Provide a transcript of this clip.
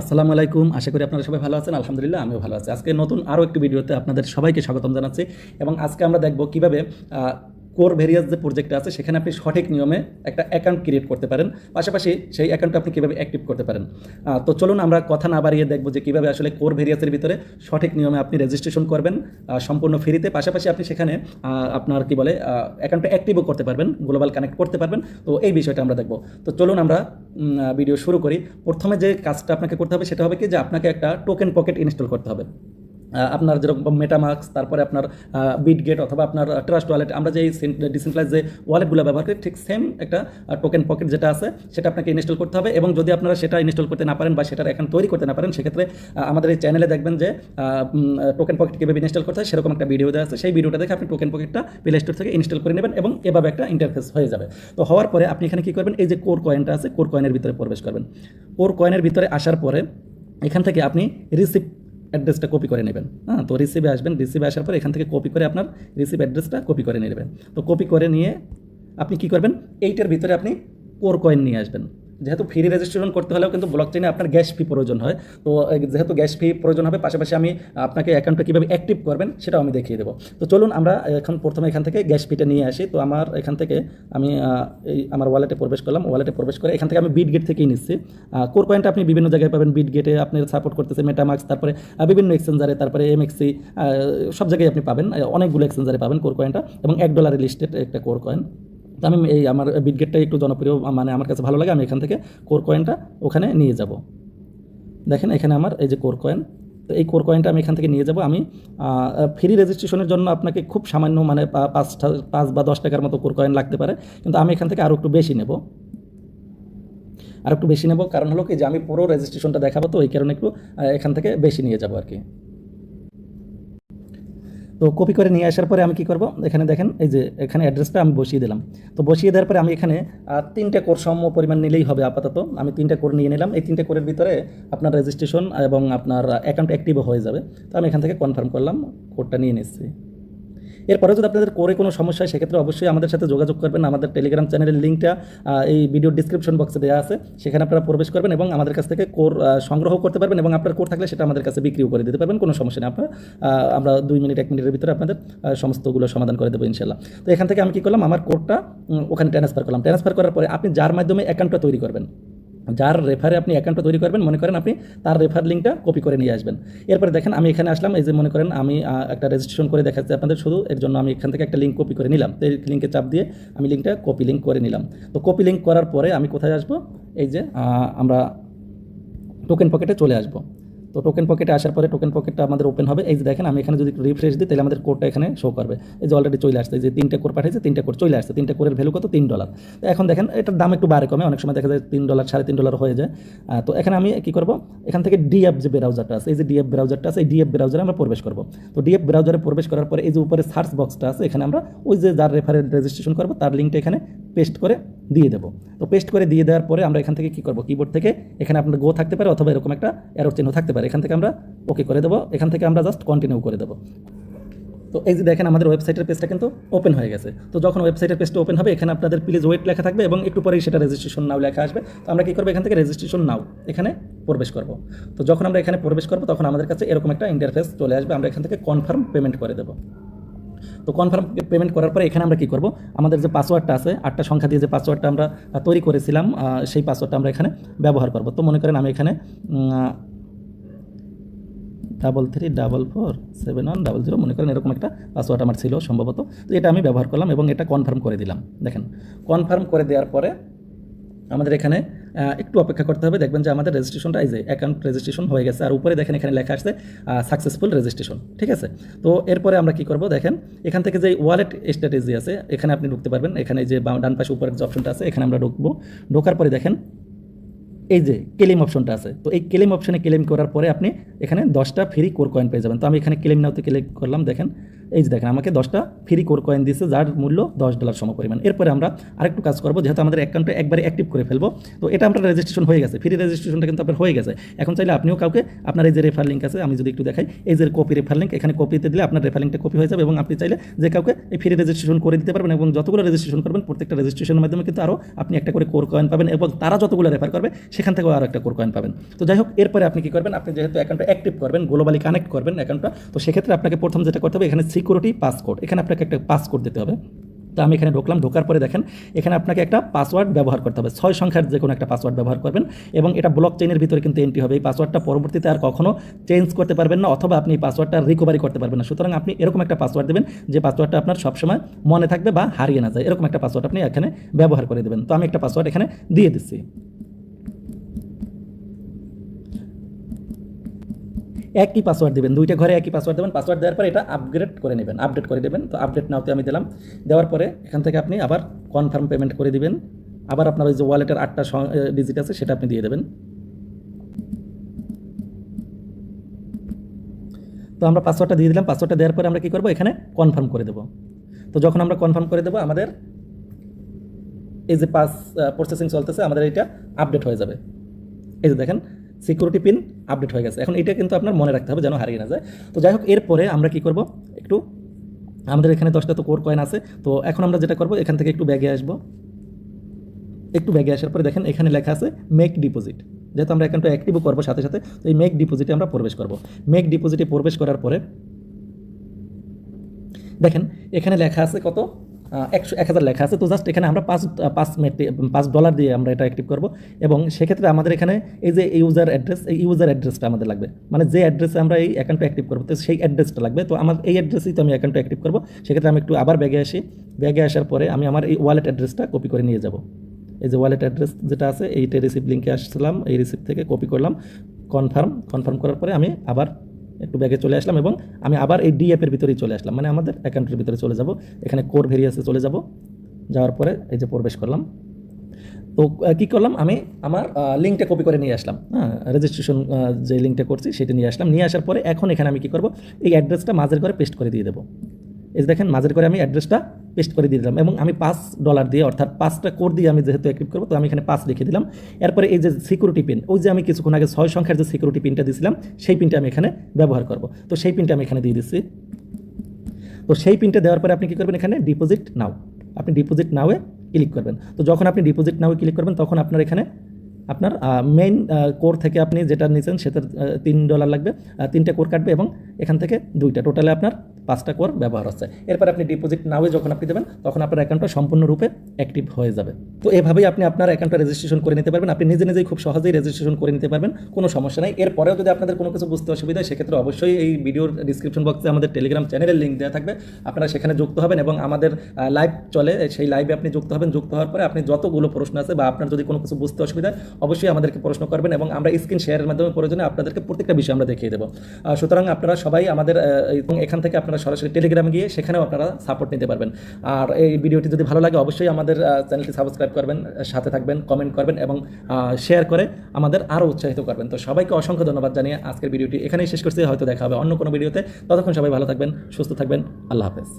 আসসালামু আলাইকুম। আশা করি আপনারা সবাই ভালো আছেন। আলহামদুলিল্লাহ আমিও ভালো আছি। আজকে নতুন আরও একটি ভিডিওতে আপনাদের সবাইকে স্বাগতম জানাচ্ছি এবং আজকে আমরা দেখব কিভাবে কোর ভেরিয়াস যে প্রজেক্টটা আছে সেখানে আপনি সঠিক নিয়মে একটা অ্যাকাউন্ট ক্রিয়েট করতে পারেন, পাশাপাশি সেই অ্যাকাউন্টটা আপনি কীভাবে অ্যাক্টিভ করতে পারেন। তো চলুন আমরা কথা না বাড়িয়ে দেখব যে কীভাবে আসলে কোর ভেরিয়াসের ভিতরে সঠিক নিয়মে আপনি রেজিস্ট্রেশন করবেন সম্পূর্ণ ফ্রিতে, পাশাপাশি আপনি সেখানে আপনার কি বলে অ্যাকাউন্টটা অ্যাক্টিভও করতে পারবেন, গ্লোবাল কানেক্ট করতে পারবেন। তো এই বিষয়টা আমরা দেখব। তো চলুন আমরা ভিডিও শুরু করি। প্রথমে যে কাজটা আপনাকে করতে হবে সেটা হবে কি যে আপনাকে একটা টোকেন পকেট ইনস্টল করতে হবে। আপনার যেরকম মেটামাক্স, তারপরে আপনার বিটগেট অথবা আপনার ট্রাস্ট ওয়ালেট, আমরা যে ডিসেন্ট্রালাইজ যে ওয়ালেটগুলো ব্যবহার করি ঠিক সেম একটা টোকেন পকেট যেটা আছে সেটা আপনাকে ইনস্টল করতে হবে। এবং যদি আপনারা সেটা ইনস্টল করতে না পারেন বা সেটার এখন তৈরি করতে না পারেন, সেক্ষেত্রে আমাদের এই চ্যানেলে দেখবেন যে টোকেন পকেট কীভাবে ইনস্টল করতে হয় সেরকম একটা ভিডিও দেওয়া আছে। সেই ভিডিওটা দেখে আপনি টোকেন পকেটটা প্লে স্টোর থেকে ইনস্টল করে নেবেন এবং এভাবে একটা ইন্টারফেস হয়ে যাবে। তো হওয়ার পরে আপনি এখানে কী করবেন, এই যে কোর কয়েনটা আছে কোর কয়েনের ভিতরে প্রবেশ করবেন। কোর কয়েনের ভিতরে আসার পরে এখান থেকে আপনি রিসিপ্ট অ্যাড্রেসটা কপি করে নেবেন। তো রিসিভে আসবেন, রিসিভে আসার পর এখান থেকে কপি করে আপনার রিসিভ অ্যাড্রেসটা কপি করে নেবেন। তো কপি করে নিয়ে আপনি কি করবেন, এইটার ভিতরে আপনি কোর কয়েন নিয়ে আসবেন। যেহেতু ফ্রি রেজিস্ট্রেশন করতে হলেও কিন্তু ব্লক চেইনে আপনার গ্যাস ফি প্রয়োজন হয়। তো যেহেতু গ্যাস ফি প্রয়োজন হবে, পাশাপাশি আমি আপনাকে অ্যাকাউন্টটা কীভাবে অ্যাক্টিভ করবেন সেটাও আমি দেখিয়ে দেবো। তো চলুন আমরা এখন প্রথমে এখান থেকে গ্যাস ফিটা নিয়ে আসি। তো আমার এখান থেকে আমি এই আমার ওয়ালেটে প্রবেশ করলাম। ওয়ালেটে প্রবেশ করে এখান থেকে আমি বিটগেট থেকেই নিচ্ছি। কোর কয়েনটা আপনি বিভিন্ন জায়গায় পাবেন। বিটগেটে আপনি সাপোর্ট করতেছে, মেটামাক্স, তারপরে বিভিন্ন এক্সচেঞ্জারে, তারপরে এমএক্সি, সব জায়গায় আপনি পাবেন, অনেকগুলো এক্সচেঞ্জারে পাবেন কোর কয়েনটা, এবং $1 লিস্টেড একটা কোর কয়েন। তো আমি এই আমার বিটগেটটা একটু জনপ্রিয়, মানে আমার কাছে ভালো লাগে, আমি এখান থেকে কোর কয়েনটা ওখানে নিয়ে যাব। দেখেন এখানে আমার এই যে কোর কয়েন, তো এই কোর কয়েনটা আমি এখান থেকে নিয়ে যাব। আমি ফ্রি রেজিস্ট্রেশনের জন্য আপনাকে খুব সামান্য, মানে 5 বা 10 টাকার মতো কোর কয়েন লাগতে পারে, কিন্তু আমি এখান থেকে আরও একটু বেশি নেব। কারণ হলো কি যে আমি পুরো রেজিস্ট্রেশনটা দেখাবো, তো এই কারণে একটু এখান থেকে বেশি নিয়ে যাব আর কি। তো কপি করে নিয়ে আসার পরে আমি কী করব, এখানে দেখেন এই যে এখানে অ্যাড্রেসটা আমি বসিয়ে দিলাম। তো বসিয়ে দেওয়ার পরে আমি এখানে 3টে কোর সম পরিমাণ নিলেই হবে আপাতত। আমি 3টে কোর নিয়ে নিলাম। এই 3টে কোরের ভিতরে আপনার রেজিস্ট্রেশন এবং আপনার অ্যাকাউন্ট অ্যাক্টিভও হয়ে যাবে। তো আমি এখান থেকে কনফার্ম করলাম, কোডটা নিয়ে নিচ্ছি। এরপরে যদি আপনাদের করে কোনো সমস্যা হয় সেক্ষেত্রে অবশ্যই আমাদের সাথে যোগাযোগ করবেন। আমাদের টেলিগ্রাম চ্যানেলের লিঙ্কটা এই ভিডিওর ডিসক্রিপশন বক্সে দেওয়া আছে, সেখানে আপনারা প্রবেশ করবেন এবং আমাদের কাছ থেকে কোর সংগ্রহ করতে পারবেন, এবং আপনার কোর থাকলে সেটা আমাদের কাছে বিক্রিও করে দিতে পারবেন, কোনো সমস্যা নেই। আমরা 2 মিনিট 1 মিনিটের ভিতরে আপনাদের সমস্তগুলো সমাধান করে দেবো ইনশাল্লাহ। তো এখান থেকে আমি কী করলাম, আমার কোডটা ওখানে ট্রান্সফার করলাম। ট্রান্সফার করার পরে আপনি যার মাধ্যমে অ্যাকাউন্টটা তৈরি করবেন, যার রেফারে আপনি অ্যাকাউন্টটা তৈরি করবেন, মনে করেন আপনি তার রেফার লিঙ্কটা কপি করে নিয়ে আসবেন। এরপরে দেখেন আমি এখানে আসলাম, এই যে মনে করেন আমি একটা রেজিস্ট্রেশন করে দেখাচ্ছি আপনাদের শুধু, এর জন্য আমি এখান থেকে একটা লিঙ্ক কপি করে নিলাম। তো এই লিঙ্কে চাপ দিয়ে আমি লিঙ্কটা কপি লিঙ্ক করে নিলাম। তো কপি লিঙ্ক করার পরে আমি কোথায় আসবো, এই যে আমরা টোকেন পকেটে চলে আসবো। তো টোকেন পকেটে আসার পরে টোকেন পকেটটা আমাদের ওপেন হবে। এই যে দেখেন আমি এখানে যদি একটু রিফ্রেশ দিই তাহলে আমাদের কোডটা এখানে শো করবে। এই যে অলরেডি চলে আসছে, এই যে 3টে কোড পাঠিয়েছে, 3টে কোড চলে আসছে। 3টে কোডের ভ্যালু কত, $3। তো এখন দেখেন এটার দাম একটু বাড়ে কমে, অনেক সময় দেখা যায় $3, $3.5 হয়ে যায়। তো এখানে আমি কী করবো, এখান থেকে ডিএফ যে ব্রাউজারটা আছে, এই যে ডিএফ ব্রাউজারটা আছে, এই ডিএফ ব্রাউজারে আমরা প্রবেশ করবো। তো ডিএফ ব্রাউজারে প্রবেশ করার পরে এই যে উপরে সার্চ বক্সটা আছে, এখানে আমরা ওই যে যার রেফারেল রেজিস্ট্রেশন করবো তার লিঙ্কটা এখানে পেস্ট করে দিয়ে দেবো। তো পেস্ট করে দিয়ে দেওয়ার পরে আমরা এখান থেকে কী করবো, কিবোর্ড থেকে এখানে আপনার গো থাকতে পারে অথবা এরকম একটা অ্যারো চিহ্ন থাকতে পারে, এখান থেকে আমরা ওকে করে দেবো। এখান থেকে আমরা জাস্ট কন্টিনিউ করে দেবো। তো এই যে দেখেন আমাদের ওয়েবসাইটের পেজটা কিন্তু ওপেন হয়ে গেছে। তো যখন ওয়েবসাইটের পেজটা ওপেন হবে এখানে আপনাদের প্লিজ ওয়েট লেখা থাকবে এবং একটু পরেই সেটা রেজিস্ট্রেশন নাও লেখা আসবে। তো আমরা কী করবো, এখান থেকে রেজিস্ট্রেশন নাও এখানে প্রবেশ করব। তো যখন আমরা এখানে প্রবেশ করবো তখন আমাদের কাছে এরকম একটা ইন্টারফেস চলে আসবে। আমরা এখান থেকে কনফার্ম পেমেন্ট করে দেবো। তো কনফার্ম পেমেন্ট করার পরে এখানে আমরা কী করব, আমাদের যে পাসওয়ার্ডটা আছে 8টা সংখ্যা দিয়ে যে পাসওয়ার্ডটা আমরা তৈরি করেছিলাম, সেই পাসওয়ার্ডটা আমরা এখানে ব্যবহার করব। তো মনে করেন আমি এখানে 33447100 মনে করেন এরকম একটা পাসওয়ার্ড আমার ছিল সম্ভবত। তো এটা আমি ব্যবহার করলাম এবং এটা কনফার্ম করে দিলাম। দেখেন কনফার্ম করে দেওয়ার পরে আমাদের এখানে একটু অপেক্ষা করতে হবে। দেখবেন যে আমাদের রেজিস্ট্রেশনটা এই যে অ্যাকাউন্ট রেজিস্ট্রেশন হয়ে গেছে, আর উপরে দেখেন এখানে লেখা আসছে সাকসেসফুল রেজিস্ট্রেশন। ঠিক আছে। তো এরপরে আমরা কী করব, দেখেন এখান থেকে যে ওয়ালেট স্ট্র্যাটেজি আছে এখানে আপনি ঢুকতে পারবেন। এখানে যে ডান পাশে উপরের যে অপশনটা আছে এখানে আমরা ঢুকবো। ঢোকার পরে দেখেন এই যে ক্লেম অপশনটা আছে। তো এই ক্লেম অপশনে ক্লেম করার পরে আপনি এখানে 10টা ফ্রি কোর কয়েন পেয়ে যাবেন। তো আমি এখানে ক্লেম নাওতে ক্লিক করলাম। দেখেন এই যে দেখেন আমাকে 10টা ফ্রি কোর কয়েন দিয়েছে, যার মূল্য $10 সমপরিমাণ। এরপরে আমরা আরেকটু কাজ করবো, যেহেতু আমাদের অ্যাকাউন্টটা একবারে অ্যাক্টিভ করে ফেলবো, তো এটা আপনার রেজিস্ট্রেশন হয়ে গেছে, ফ্রি রেজিস্ট্রেশনটা কিন্তু আপনার হয়ে গেছে। এখন চাইলে আপনিও কাউকে আপনার এই যে রেফার লিঙ্ক আছে, আমি যদি একটু দেখাই, এই যে কপি রেফার লিঙ্ক, এখানে কপিতে দিলে আপনার রেফার লিঙ্কটা কপি হয়ে যাবে এবং আপনি চাইলে যে কাউকে এই ফ্রি রেজিস্ট্রেশন করে দিতে পারবেন এবং যতগুলো রেজিস্ট্রেশন করবেন প্রত্যেকটা রেজিস্ট্রেশনের মাধ্যমে কিন্তু আরও আপনি একটা করে কোর কয়েন পাবেন এবং তারা যতগুলো রেফার করবে সেখান থেকেও আরও একটা কোর কয়েন পাবেন। তো যাই হোক, এরপরে আপনি কী করবেন, আপনি যেহেতু অ্যাকাউন্টটা অ্যাক্টিভ করবেন, গ্লোবালি কানেক্ট করবেন অ্যাকাউন্টটা, তো সেক্ষেত্রে আপনাকে প্রথম যেটা করতে হবে, এখানে সিকিউরিটি পাসকোড, এখানে আপনাকে একটা পাসকোড দিতে হবে। তো আমি এখানে ঢুকলাম, ঢোকার পরে দেখেন এখানে আপনাকে একটা পাসওয়ার্ড ব্যবহার করতে হবে, 6 সংখ্যার যে কোনো একটা পাসওয়ার্ড ব্যবহার করবেন এবং এটা ব্লক চেইনের ভিতরে কিন্তু এন্ট্রি হবে। এই পাসওয়ার্ডটা পরবর্তীতে আর কখনো চেঞ্জ করতে পারবেন না, অথবা আপনি এই পাসওয়ার্ডটা রিকভারি করতে পারবেন না। সুতরাং আপনি এরকম একটা পাসওয়ার্ড দেবেন যে পাসওয়ার্ডটা আপনার সবসময় মনে থাকবে বা হারিয়ে না যায়, এরকম একটা পাসওয়ার্ড আপনি এখানে ব্যবহার করে দেবেন। তো আমি একটা পাসওয়ার্ড এখানে দিয়ে দিচ্ছি। একই পাসওয়ার্ড দেবেন, দুইটা ঘরে একই পাসওয়ার্ড দেবেন। পাসওয়ার্ড দেওয়ার পরে এটা আপগ্রেড করে নেবেন, আপডেট করে দেবেন। তো আপডেট নাওতে আমি দিলাম, দেওয়ার পরে এখান থেকে আপনি আবার কনফার্ম পেমেন্ট করে দিবেন। আবার আপনার ওই যে ওয়ালেটের 8টা ডিজিট আছে সেটা আপনি দিয়ে দেবেন। তো আমরা পাসওয়ার্ডটা দিয়ে দিলাম, পাসওয়ার্ডটা দেওয়ার পরে আমরা কী করবো, এখানে কনফার্ম করে দেবো। তো যখন আমরা কনফার্ম করে দেবো, আমাদের এই যে প্রসেসিং চলতেছে, আমাদের এটা আপডেট হয়ে যাবে। এই যে দেখেন সিকিউরিটি পিন আপডেট হয়ে গেছে। এখন এটা কিন্তু আপনার মনে রাখতে হবে যেন হারিয়ে না যায়। তো যাই হোক, এরপরে আমরা কি করব, একটু আমাদের এখানে 10টা তো কোর কয়েন আছে। তো এখন আমরা যেটা করব, এখান থেকে একটু ব্যাগে আসবো। একটু ব্যাগে আসার পরে দেখেন এখানে লেখা আছে মেক ডিপোজিট। যেহেতু আমরা অ্যাকাউন্টটা অ্যাক্টিভও করবো সাথে সাথে, তো এই মেক ডিপোজিটে আমরা প্রবেশ করব। মেক ডিপোজিটে প্রবেশ করার পরে দেখেন এখানে লেখা আছে কত, 1000 লেখা আছে। তো জাস্ট এখানে আমরা $5 দিয়ে আমরা এটা অ্যাক্টিভ করব এবং সেক্ষেত্রে আমাদের এখানে এই যে ইউজার অ্যাড্রেস, এই ইউজার অ্যাড্রেসটা আমাদের লাগবে, মানে যে অ্যাড্রেসে আমরা এই অ্যাকাউন্টটা অ্যাক্টিভ করবো, তো সেই অ্যাড্রেসটা লাগবে। তো আমার এই অ্যাড্রেসেই তো আমি অ্যাকাউন্টটা অ্যাক্টিভ করবো। সেক্ষেত্রে আমি একটু আবার ব্যাগে আসি, ব্যাগে আসার পরে আমি আমার এই ওয়ালেট অ্যাড্রেসটা কপি করে নিয়ে যাব। এই যে ওয়ালেট অ্যাড্রেস যেটা আছে, এইটা রিসিপ্ট লিঙ্কে আসছিলাম, এই রিসিপ্ট থেকে কপি করলাম, কনফার্ম করার পরে আমি আবার একটু ব্যাগে চলে আসলাম এবং আমি আবার এই ডিএপের ভিতরেই চলে আসলাম, মানে আমাদের অ্যাকাউন্টের ভিতরে চলে যাব। এখানে কোর ভেরিয়াসে চলে যাব, যাওয়ার পরে এই যে প্রবেশ করলাম। তো কী করলাম, আমি আমার লিঙ্কটা কপি করে নিয়ে আসলাম, হ্যাঁ, রেজিস্ট্রেশন যে লিঙ্কটা করছি সেটা নিয়ে আসলাম। নিয়ে আসার পরে এখন এখানে আমি কী করব, এই অ্যাড্রেসটা মাঝের ঘরে পেস্ট করে দিয়ে দেবো। এই যে দেখেন মাঝের করে আমি অ্যাড্রেসটা পেস্ট করে দিয়ে দিলাম এবং আমি $5 দিয়ে, অর্থাৎ 5টা কোড দিয়ে আমি যেহেতু অ্যাক্টিভ করবো, তো আমি এখানে 5 লিখে দিলাম। এরপরে এই যে সিকিউরিটি পিন, ওই যে আমি কিছুক্ষণ আগে 6 সংখ্যার যে সিকিউরিটি পিনটা দিয়েছিলাম, সেই পিনটা আমি এখানে ব্যবহার করব। তো সেই পিনটা আমি এখানে দিয়ে দিচ্ছি। তো সেই পিনটা দেওয়ার পরে আপনি কী করবেন, এখানে ডিপোজিট নাও, আপনি ডিপোজিট নাওয়ে ক্লিক করবেন। তো যখন আপনি ডিপোজিট নাওয়ে ক্লিক করবেন, তখন আপনার এখানে আপনার মেইন কোর থেকে আপনি যেটা নিয়েছেন সেটার $3 লাগবে, 3টা কোর কাটবে এবং এখান থেকে 2টা, টোটালে আপনার 5টা কোর ব্যবহার হচ্ছে। এরপর আপনি ডিপোজিট নাওয়ে যখন আপনি দেবেন, তখন আপনার অ্যাকাউন্টটা সম্পূর্ণরূপে অ্যাক্টিভ হয়ে যাবে। তো এভাবেই আপনি আপনার অ্যাকাউন্টটা রেজিস্ট্রেশন করে নিতে পারবেন। আপনি নিজে নিজেই খুব সহজেই রেজিস্ট্রেশন করে নিতে পারবেন, কোনো সমস্যা নাই। এরপরেও যদি আপনাদের কোনো কিছু বুঝতে অসুবিধা হয়, সেক্ষেত্রে অবশ্যই এই ভিডিওর ডিসক্রিপশন বক্সে আমাদের টেলিগ্রাম চ্যানেলের লিঙ্ক দেওয়া থাকবে, আপনারা সেখানে যুক্ত হবেন এবং আমাদের লাইভ চলে, সেই লাইভে আপনি যুক্ত হবেন। যুক্ত হওয়ার পরে আপনি যতগুলো প্রশ্ন আছে বা আপনার যদি কোনো কিছু বুঝতে অসুবিধা হয়, অবশ্যই আমাদেরকে প্রশ্ন করবেন এবং আমরা স্ক্রিন শেয়ারের মাধ্যমে প্রয়োজনে আপনাদেরকে প্রত্যেকটা বিষয় আমরা দেখিয়ে দেবো। সুতরাং আপনারা সবাই আমাদের এখান থেকে আপনারা সরাসরি টেলিগ্রামে গিয়ে সেখানেও আপনারা সাপোর্ট নিতে পারবেন। আর এই ভিডিওটি যদি ভালো লাগে, অবশ্যই আমাদের চ্যানেলটি সাবস্ক্রাইব করবেন, সাথে থাকবেন, কমেন্ট করবেন এবং শেয়ার করে আমাদের আরও উৎসাহিত করবেন। তো সবাইকে অসংখ্য ধন্যবাদ জানিয়ে আজকের ভিডিওটি এখানেই শেষ করছি। হয়তো দেখা হবে অন্য কোনো ভিডিওতে। ততক্ষণ সবাই ভালো থাকবেন, সুস্থ থাকবেন। আল্লাহ হাফেজ।